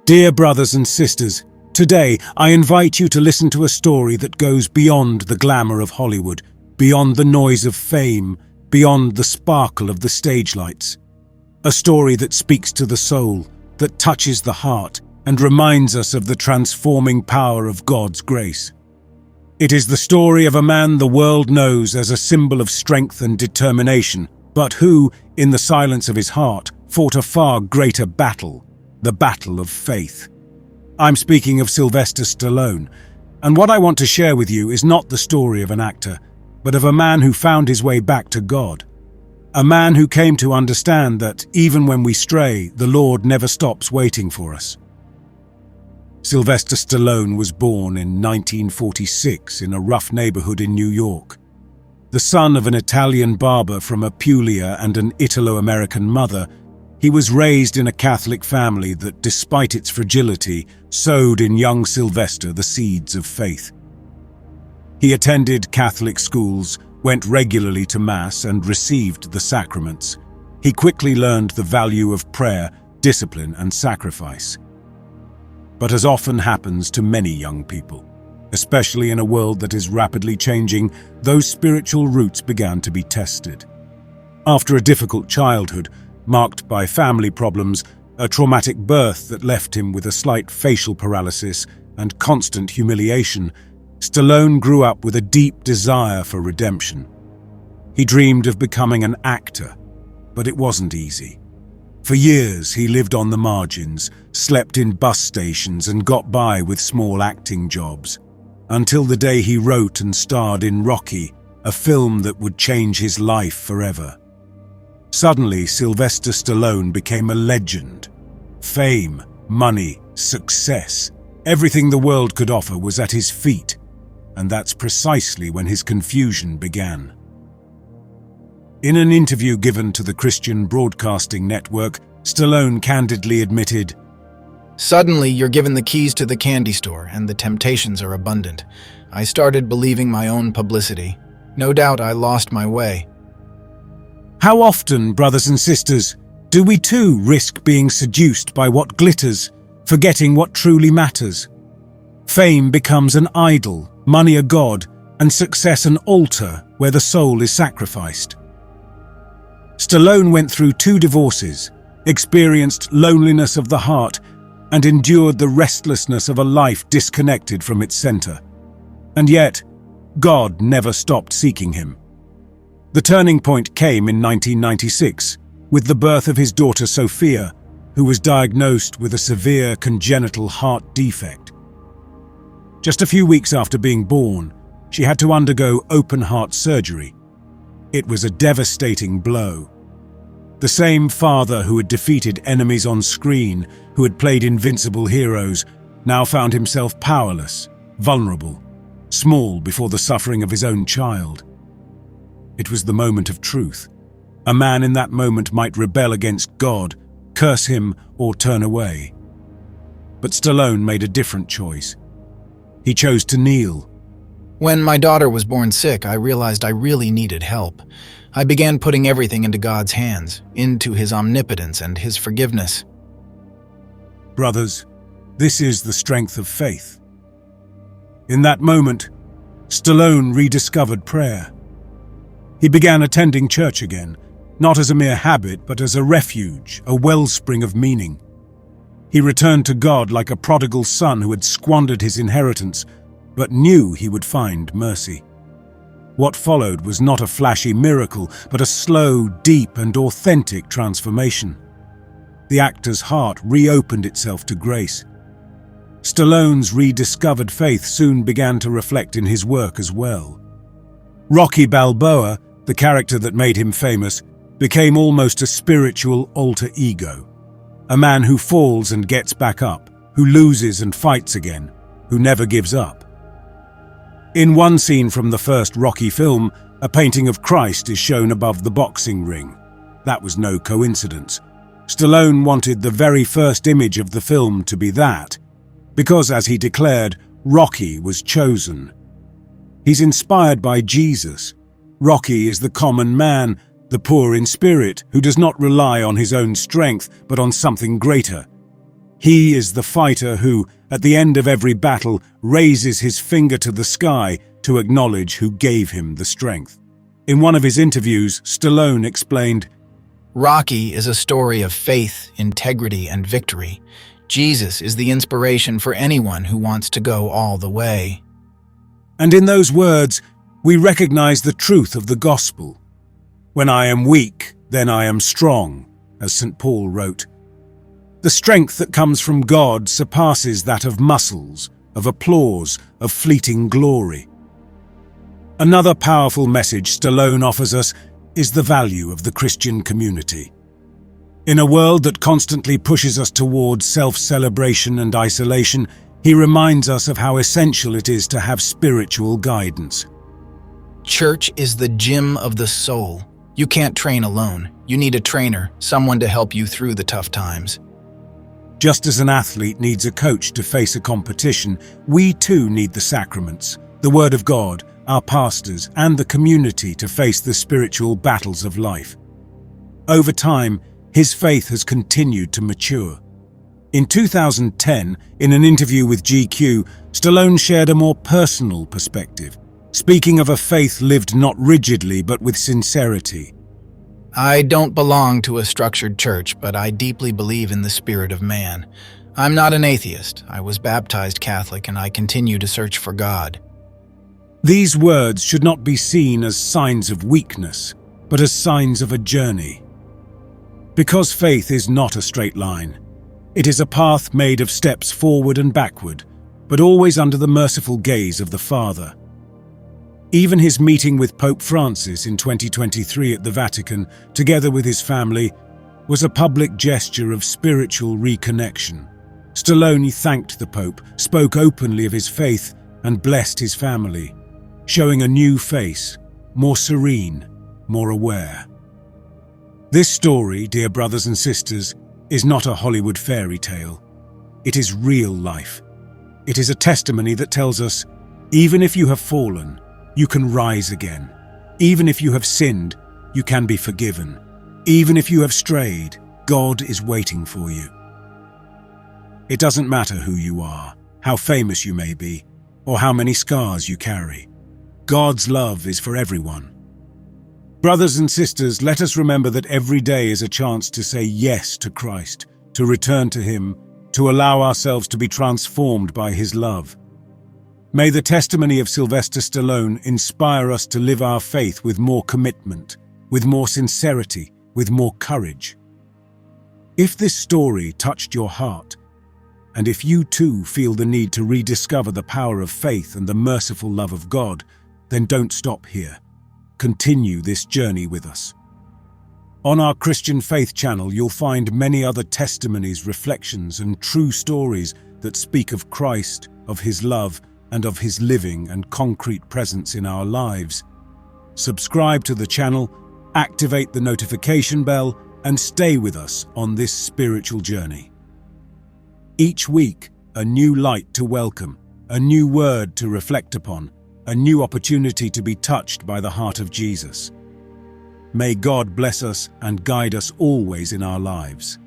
Dear brothers and sisters, today I invite you to listen to a story that goes beyond the glamour of Hollywood, beyond the noise of fame, beyond the sparkle of the stage lights. A story that speaks to the soul, that touches the heart, and reminds us of the transforming power of God's grace. It is the story of a man the world knows as a symbol of strength and determination, but who, in the silence of his heart, fought a far greater battle, the battle of faith. I'm speaking of Sylvester Stallone, and what I want to share with you is not the story of an actor, but of a man who found his way back to God. A man who came to understand that, even when we stray, the Lord never stops waiting for us. Sylvester Stallone was born in 1946 in a rough neighborhood in New York. The son of an Italian barber from Apulia and an Italo-American mother, he was raised in a Catholic family that, despite its fragility, sowed in young Sylvester the seeds of faith. He attended Catholic schools, went regularly to Mass, and received the sacraments. He quickly learned the value of prayer, discipline, and sacrifice. But as often happens to many young people, especially in a world that is rapidly changing, those spiritual roots began to be tested. After a difficult childhood, marked by family problems, a traumatic birth that left him with a slight facial paralysis, and constant humiliation, Stallone grew up with a deep desire for redemption. He dreamed of becoming an actor, but it wasn't easy. For years, he lived on the margins, slept in bus stations, and got by with small acting jobs, until the day he wrote and starred in Rocky, a film that would change his life forever. Suddenly, Sylvester Stallone became a legend. Fame, money, success, everything the world could offer was at his feet, and that's precisely when his confusion began. In an interview given to the Christian Broadcasting Network, Stallone candidly admitted, "Suddenly, you're given the keys to the candy store, and the temptations are abundant. I started believing my own publicity. No doubt I lost my way." How often, brothers and sisters, do we too risk being seduced by what glitters, forgetting what truly matters? Fame becomes an idol, money a god, and success an altar where the soul is sacrificed. Stallone went through 2 divorces, experienced loneliness of the heart, and endured the restlessness of a life disconnected from its center. And yet, God never stopped seeking him. The turning point came in 1996, with the birth of his daughter Sophia, who was diagnosed with a severe congenital heart defect. Just a few weeks after being born, she had to undergo open-heart surgery. It was a devastating blow. The same father who had defeated enemies on screen, who had played invincible heroes, now found himself powerless, vulnerable, small before the suffering of his own child. It was the moment of truth. A man in that moment might rebel against God, curse him, or turn away. But Stallone made a different choice. He chose to kneel. When my daughter was born sick, I realized I really needed help. I began putting everything into God's hands, into His omnipotence and His forgiveness. Brothers, this is the strength of faith. In that moment, Stallone rediscovered prayer. He began attending church again, not as a mere habit, but as a refuge, a wellspring of meaning. He returned to God like a prodigal son who had squandered his inheritance, but knew he would find mercy. What followed was not a flashy miracle, but a slow, deep, and authentic transformation. The actor's heart reopened itself to grace. Stallone's rediscovered faith soon began to reflect in his work as well. Rocky Balboa, the character that made him famous, became almost a spiritual alter ego. A man who falls and gets back up, who loses and fights again, who never gives up. In one scene from the first Rocky film, a painting of Christ is shown above the boxing ring. That was no coincidence. Stallone wanted the very first image of the film to be that, because, as he declared, Rocky was chosen. He's inspired by Jesus. Rocky is the common man, the poor in spirit, who does not rely on his own strength, but on something greater. He is the fighter who, at the end of every battle, raises his finger to the sky to acknowledge who gave him the strength. In one of his interviews, Stallone explained, Rocky is a story of faith, integrity, and victory. Jesus is the inspiration for anyone who wants to go all the way. And in those words, we recognize the truth of the gospel. When I am weak, then I am strong, as St. Paul wrote. The strength that comes from God surpasses that of muscles, of applause, of fleeting glory. Another powerful message Stallone offers us is the value of the Christian community. In a world that constantly pushes us towards self-celebration and isolation, he reminds us of how essential it is to have spiritual guidance. Church is the gym of the soul. You can't train alone. You need a trainer, someone to help you through the tough times. Just as an athlete needs a coach to face a competition, we too need the sacraments, the Word of God, our pastors, and the community to face the spiritual battles of life. Over time, his faith has continued to mature. In 2010, in an interview with GQ, Stallone shared a more personal perspective, speaking of a faith lived not rigidly but with sincerity. I don't belong to a structured church, but I deeply believe in the spirit of man. I'm not an atheist. I was baptized Catholic, and I continue to search for God. These words should not be seen as signs of weakness, but as signs of a journey. Because faith is not a straight line. It is a path made of steps forward and backward, but always under the merciful gaze of the Father. Even his meeting with Pope Francis in 2023 at the Vatican, together with his family, was a public gesture of spiritual reconnection. Stallone thanked the Pope, spoke openly of his faith, and blessed his family, showing a new face, more serene, more aware. This story, dear brothers and sisters, is not a Hollywood fairy tale. It is real life. It is a testimony that tells us, even if you have fallen, you can rise again. Even if you have sinned, you can be forgiven. Even if you have strayed, God is waiting for you. It doesn't matter who you are, how famous you may be, or how many scars you carry. God's love is for everyone. Brothers and sisters, let us remember that every day is a chance to say yes to Christ, to return to Him, to allow ourselves to be transformed by His love. May the testimony of Sylvester Stallone inspire us to live our faith with more commitment, with more sincerity, with more courage. If this story touched your heart, and if you too feel the need to rediscover the power of faith and the merciful love of God, then don't stop here. Continue this journey with us. On our Christian Faith channel, you'll find many other testimonies, reflections, and true stories that speak of Christ, of His love, and of His living and concrete presence in our lives. Subscribe to the channel, activate the notification bell, and stay with us on this spiritual journey. Each week, a new light to welcome, a new word to reflect upon, a new opportunity to be touched by the heart of Jesus. May God bless us and guide us always in our lives.